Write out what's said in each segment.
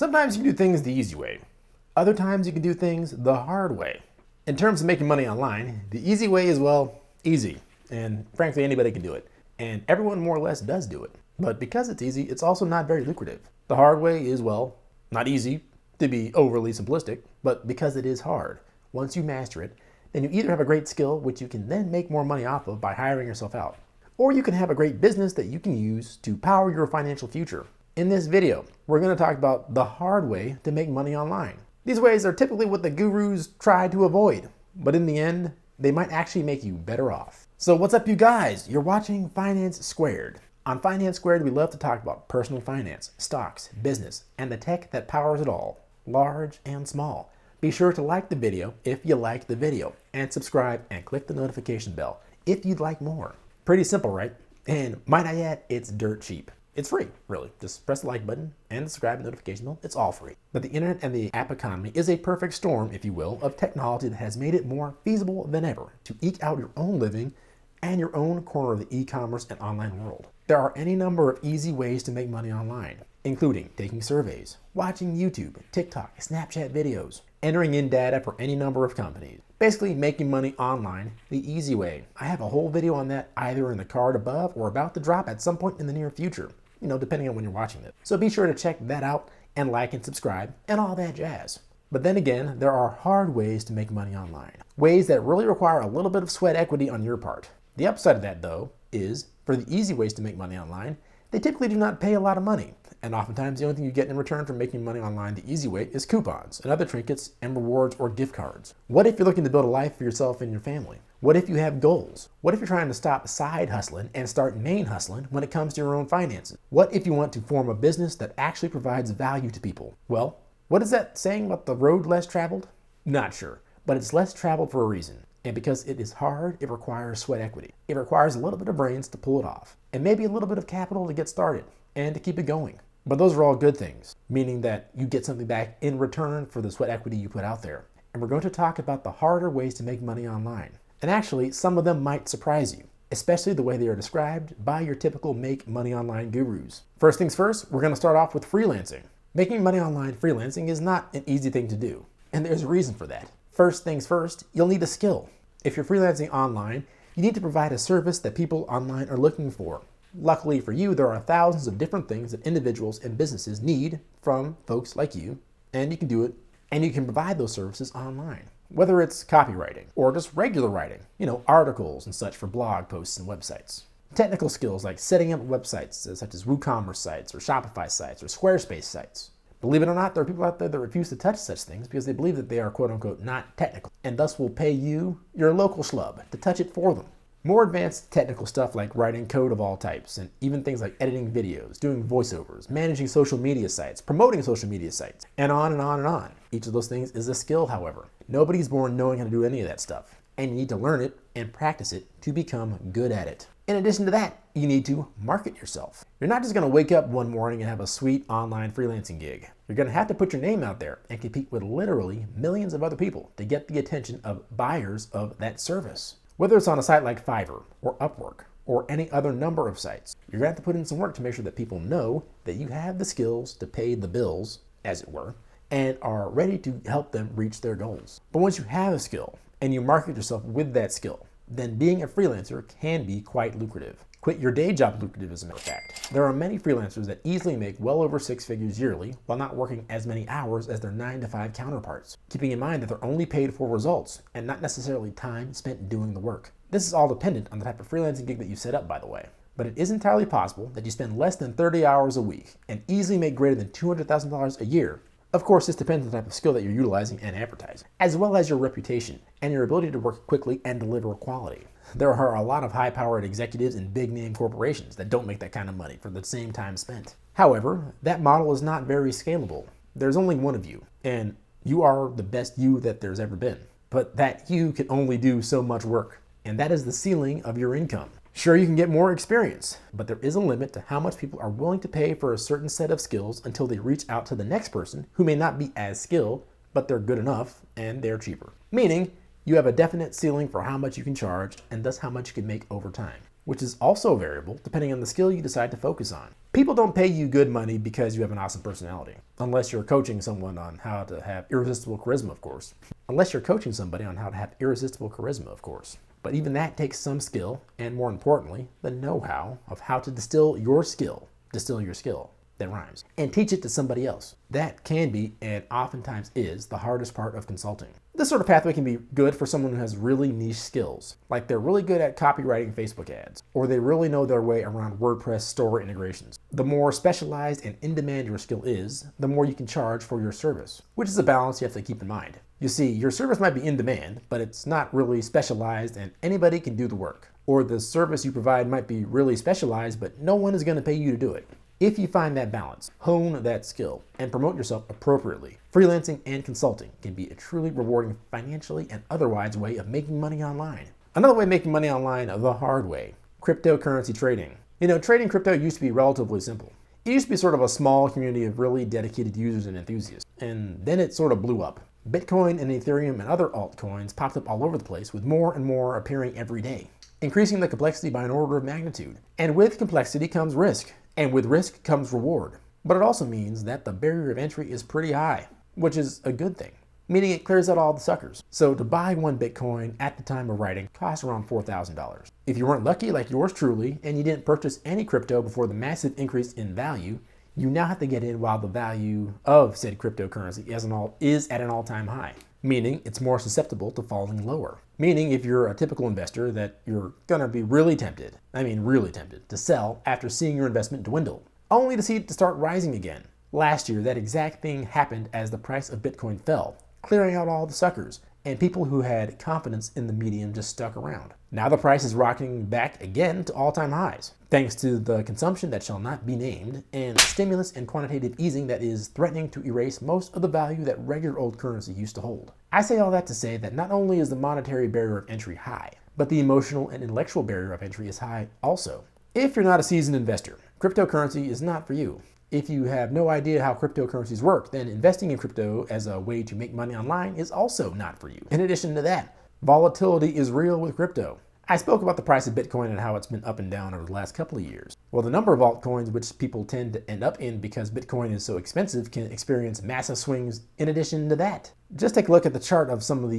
Sometimes you can do things the easy way. Other times you can do things the hard way. In terms of making money online, the easy way is, well, easy. And frankly, anybody can do it. And everyone more or less does do it. But because it's easy, it's also not very lucrative. The hard way is, well, not easy to be overly simplistic, but because it is hard. Once you master it, then you either have a great skill, which you can then make more money off of by hiring yourself out, or you can have a great business that you can use to power your financial future. In this video, we're going to talk about the hard way to make money online. These ways are typically what the gurus try to avoid, but in the end, they might actually make you better off. So what's up, you guys? You're watching Finance Squared. On Finance Squared, we love to talk about personal finance, stocks, business, and the tech that powers it all, large and small. Be sure to like the video if you like the video, and subscribe and click the notification bell if you'd like more. Pretty simple, right? And might I add, it's dirt cheap. It's free, really. Just press the like button and the subscribe and notification bell. It's all free. But the internet and the app economy is a perfect storm, if you will, of technology that has made it more feasible than ever to eke out your own living and your own corner of the e-commerce and online world. There are any number of easy ways to make money online, including taking surveys, watching YouTube, TikTok, Snapchat videos, entering in data for any number of companies. Basically, making money online the easy way. I have a whole video on that either in the card above or about to drop at some point in the near future, depending on when you're watching this. So be sure to check that out and like and subscribe and all that jazz. But then again, there are hard ways to make money online. Ways that really require a little bit of sweat equity on your part. The upside of that, though, is for the easy ways to make money online, they typically do not pay a lot of money. And oftentimes the only thing you get in return for making money online the easy way is coupons and other trinkets and rewards or gift cards. What if you're looking to build a life for yourself and your family? What if you have goals? What if you're trying to stop side hustling and start main hustling when it comes to your own finances? What if you want to form a business that actually provides value to people? Well, what is that saying about the road less traveled? Not sure, but it's less traveled for a reason. And because it is hard, it requires sweat equity. It requires a little bit of brains to pull it off, and maybe a little bit of capital to get started and to keep it going. But those are all good things, meaning that you get something back in return for the sweat equity you put out there. And we're going to talk about the harder ways to make money online. And actually, some of them might surprise you, especially the way they are described by your typical make money online gurus. First things first, we're going to start off with freelancing. Making money online freelancing is not an easy thing to do, and there's a reason for that. First things first, you'll need a skill. If you're freelancing online, you need to provide a service that people online are looking for. Luckily for you, there are thousands of different things that individuals and businesses need from folks like you, and you can do it, and you can provide those services online. Whether it's copywriting or just regular writing, articles and such for blog posts and websites. Technical skills like setting up websites such as WooCommerce sites or Shopify sites or Squarespace sites. Believe it or not, there are people out there that refuse to touch such things because they believe that they are quote-unquote not technical and thus will pay you, your local schlub, to touch it for them. More advanced technical stuff like writing code of all types and even things like editing videos, doing voiceovers, managing social media sites, promoting social media sites, and on and on and on. Each of those things is a skill, however. Nobody's born knowing how to do any of that stuff, and you need to learn it and practice it to become good at it. In addition to that, you need to market yourself. You're not just going to wake up one morning and have a sweet online freelancing gig. You're going to have to put your name out there and compete with literally millions of other people to get the attention of buyers of that service. Whether it's on a site like Fiverr or Upwork or any other number of sites, you're going to have to put in some work to make sure that people know that you have the skills to pay the bills, as it were, and are ready to help them reach their goals. But once you have a skill and you market yourself with that skill, then being a freelancer can be quite lucrative. Quit your day job lucrative, as a matter of fact. There are many freelancers that easily make well over 6 figures yearly while not working as many hours as their 9-to-5 counterparts, keeping in mind that they're only paid for results and not necessarily time spent doing the work. This is all dependent on the type of freelancing gig that you set up, by the way. But it is entirely possible that you spend less than 30 hours a week and easily make greater than $200,000 a year. Of course, this depends on the type of skill that you're utilizing and advertising, as well as your reputation and your ability to work quickly and deliver quality. There are a lot of high-powered executives in big-name corporations that don't make that kind of money for the same time spent. However, that model is not very scalable. There's only one of you, and you are the best you that there's ever been. But that you can only do so much work, and that is the ceiling of your income. Sure, you can get more experience, but there is a limit to how much people are willing to pay for a certain set of skills until they reach out to the next person who may not be as skilled, but they're good enough and they're cheaper. Meaning, you have a definite ceiling for how much you can charge and thus how much you can make over time, which is also variable depending on the skill you decide to focus on. People don't pay you good money because you have an awesome personality. Unless you're coaching someone on how to have irresistible charisma, of course. Unless you're coaching somebody on how to have irresistible charisma, of course. But even that takes some skill, and more importantly, the know-how of how to distill your skill that rhymes, and teach it to somebody else. That can be, and oftentimes is, the hardest part of consulting. This sort of pathway can be good for someone who has really niche skills, like they're really good at copywriting Facebook ads, or they really know their way around WordPress store integrations. The more specialized and in-demand your skill is, the more you can charge for your service, which is a balance you have to keep in mind. You see, your service might be in demand, but it's not really specialized and anybody can do the work. Or the service you provide might be really specialized, but no one is going to pay you to do it. If you find that balance, hone that skill, and promote yourself appropriately, freelancing and consulting can be a truly rewarding financially and otherwise way of making money online. Another way of making money online the hard way, cryptocurrency trading. You know, trading crypto used to be relatively simple. It used to be sort of a small community of really dedicated users and enthusiasts, and then it sort of blew up. Bitcoin and Ethereum and other altcoins popped up all over the place, with more and more appearing every day, increasing the complexity by an order of magnitude. And with complexity comes risk, and with risk comes reward. But it also means that the barrier of entry is pretty high, which is a good thing, meaning it clears out all the suckers. So to buy one Bitcoin at the time of writing costs around $4,000. If you weren't lucky like yours truly, and you didn't purchase any crypto before the massive increase in value, you now have to get in while the value of said cryptocurrency is at an all-time high, meaning it's more susceptible to falling lower. Meaning if you're a typical investor that you're gonna be really tempted to sell after seeing your investment dwindle, only to see it to start rising again. Last year, that exact thing happened as the price of Bitcoin fell, clearing out all the suckers, and people who had confidence in the medium just stuck around. Now the price is rocking back again to all-time highs, thanks to the consumption that shall not be named and stimulus and quantitative easing that is threatening to erase most of the value that regular old currency used to hold. I say all that to say that not only is the monetary barrier of entry high, but the emotional and intellectual barrier of entry is high also. If you're not a seasoned investor, cryptocurrency is not for you. If you have no idea how cryptocurrencies work, then investing in crypto as a way to make money online is also not for you. In addition to that, volatility is real with crypto. I spoke about the price of Bitcoin and how it's been up and down over the last couple of years. Well, the number of altcoins which people tend to end up in because Bitcoin is so expensive can experience massive swings in addition to that. Just take a look at the charts of some of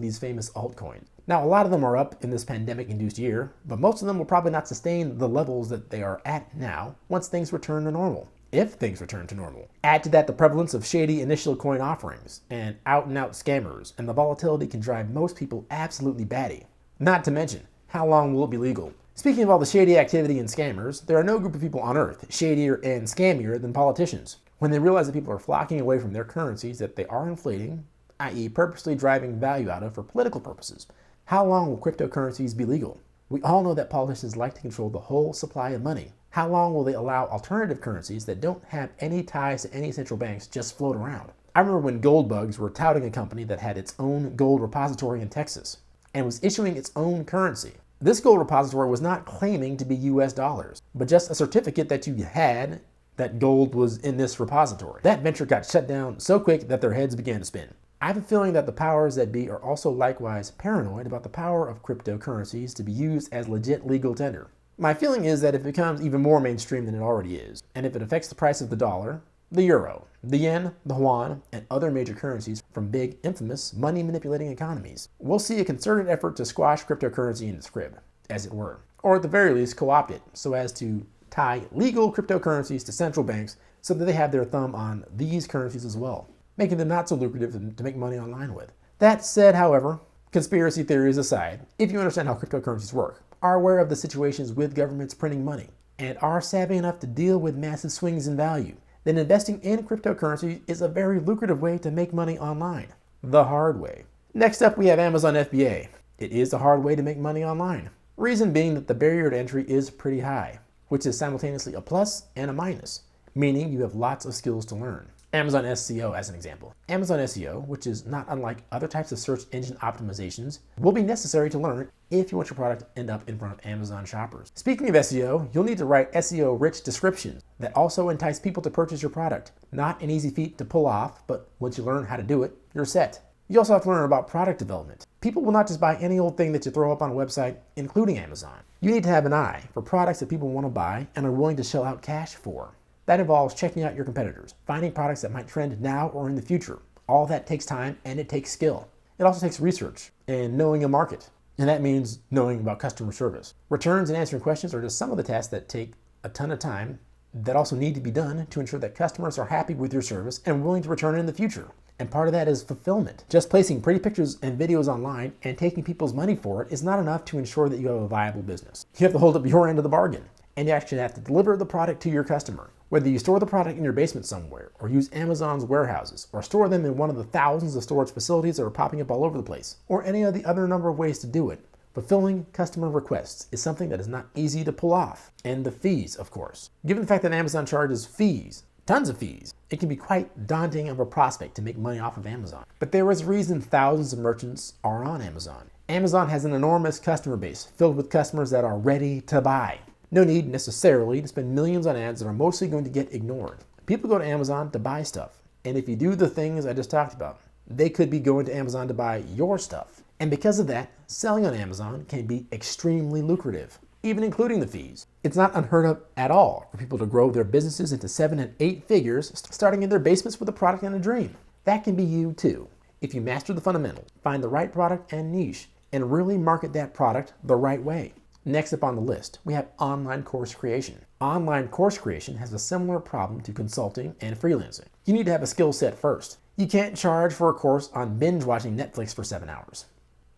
these famous altcoins. Now, a lot of them are up in this pandemic-induced year, but most of them will probably not sustain the levels that they are at now once things return to normal. If things return to normal. Add to that the prevalence of shady initial coin offerings and out-and-out scammers, and the volatility can drive most people absolutely batty. Not to mention, how long will it be legal? Speaking of all the shady activity and scammers, there are no group of people on earth shadier and scammier than politicians. When they realize that people are flocking away from their currencies that they are inflating, i.e. purposely driving value out of for political purposes, how long will cryptocurrencies be legal? We all know that politicians like to control the whole supply of money. How long will they allow alternative currencies that don't have any ties to any central banks just float around? I remember when gold bugs were touting a company that had its own gold repository in Texas and was issuing its own currency. This gold repository was not claiming to be US dollars, but just a certificate that you had that gold was in this repository. That venture got shut down so quick that their heads began to spin. I have a feeling that the powers that be are also likewise paranoid about the power of cryptocurrencies to be used as legit legal tender. My feeling is that if it becomes even more mainstream than it already is, and if it affects the price of the dollar, the euro, the yen, the yuan, and other major currencies from big, infamous, money-manipulating economies, we'll see a concerted effort to squash cryptocurrency in its crib, as it were, or at the very least co-opt it so as to tie legal cryptocurrencies to central banks so that they have their thumb on these currencies as well, making them not so lucrative to make money online with. That said, however, conspiracy theories aside, if you understand how cryptocurrencies work, are aware of the situations with governments printing money, and are savvy enough to deal with massive swings in value, then investing in cryptocurrency is a very lucrative way to make money online, the hard way. Next up, we have Amazon FBA. It is a hard way to make money online. Reason being that the barrier to entry is pretty high, which is simultaneously a plus and a minus, meaning you have lots of skills to learn. Amazon SEO as an example. Amazon SEO, which is not unlike other types of search engine optimizations, will be necessary to learn if you want your product to end up in front of Amazon shoppers. Speaking of SEO, you'll need to write SEO-rich descriptions that also entice people to purchase your product. Not an easy feat to pull off, but once you learn how to do it, you're set. You also have to learn about product development. People will not just buy any old thing that you throw up on a website, including Amazon. You need to have an eye for products that people want to buy and are willing to shell out cash for. That involves checking out your competitors, finding products that might trend now or in the future. All that takes time and it takes skill. It also takes research and knowing a market. And that means knowing about customer service. Returns and answering questions are just some of the tasks that take a ton of time that also need to be done to ensure that customers are happy with your service and willing to return in the future. And part of that is fulfillment. Just placing pretty pictures and videos online and taking people's money for it is not enough to ensure that you have a viable business. You have to hold up your end of the bargain. And you actually have to deliver the product to your customer. Whether you store the product in your basement somewhere, or use Amazon's warehouses, or store them in one of the thousands of storage facilities that are popping up all over the place, or any of the other number of ways to do it, fulfilling customer requests is something that is not easy to pull off. And the fees, of course. Given the fact that Amazon charges fees, tons of fees, it can be quite daunting of a prospect to make money off of Amazon. But there is a reason thousands of merchants are on Amazon. Amazon has an enormous customer base filled with customers that are ready to buy. No need necessarily to spend millions on ads that are mostly going to get ignored. People go to Amazon to buy stuff. And if you do the things I just talked about, they could be going to Amazon to buy your stuff. And because of that, selling on Amazon can be extremely lucrative, even including the fees. It's not unheard of at all for people to grow their businesses into 7 and 8 figures, starting in their basements with a product and a dream. That can be you too, if you master the fundamentals, find the right product and niche, and really market that product the right way. Next up on the list, we have online course creation. Online course creation has a similar problem to consulting and freelancing. You need to have a skill set first. You can't charge for a course on binge watching Netflix for 7 hours.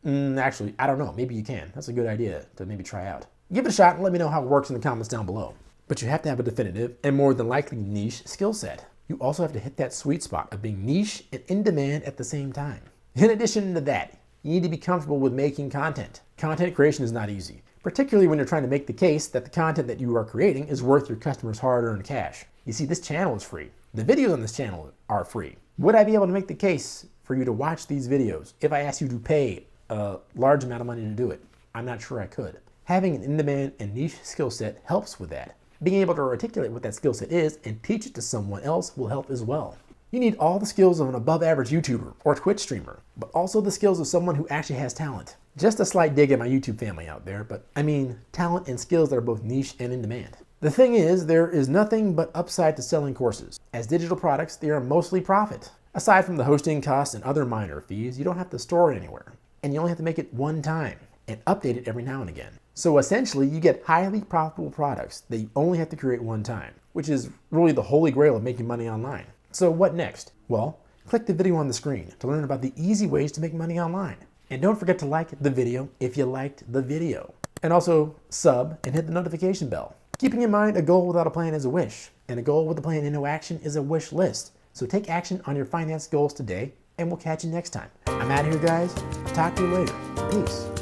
Actually, I don't know, maybe you can. That's a good idea to maybe try out. Give it a shot and let me know how it works in the comments down below. But you have to have a definitive and more than likely niche skill set. You also have to hit that sweet spot of being niche and in demand at the same time. In addition to that, you need to be comfortable with making content. Content creation is not easy, particularly when you're trying to make the case that the content that you are creating is worth your customers' hard-earned cash. You see, this channel is free. The videos on this channel are free. Would I be able to make the case for you to watch these videos if I asked you to pay a large amount of money to do it? I'm not sure I could. Having an in-demand and niche skill set helps with that. Being able to articulate what that skill set is and teach it to someone else will help as well. You need all the skills of an above-average YouTuber or Twitch streamer, but also the skills of someone who actually has talent. Just a slight dig at my YouTube family out there, but I mean talent and skills that are both niche and in demand. The thing is, there is nothing but upside to selling courses. As digital products, they are mostly profit. Aside from the hosting costs and other minor fees, you don't have to store it anywhere. And you only have to make it one time and update it every now and again. So essentially, you get highly profitable products that you only have to create one time, which is really the holy grail of making money online. So what next? Well, click the video on the screen to learn about the easy ways to make money online. And don't forget to like the video if you liked the video. And also sub and hit the notification bell. Keeping in mind, a goal without a plan is a wish, and a goal with a plan and no action is a wish list. So take action on your finance goals today, and we'll catch you next time. I'm out of here, guys. Talk to you later. Peace.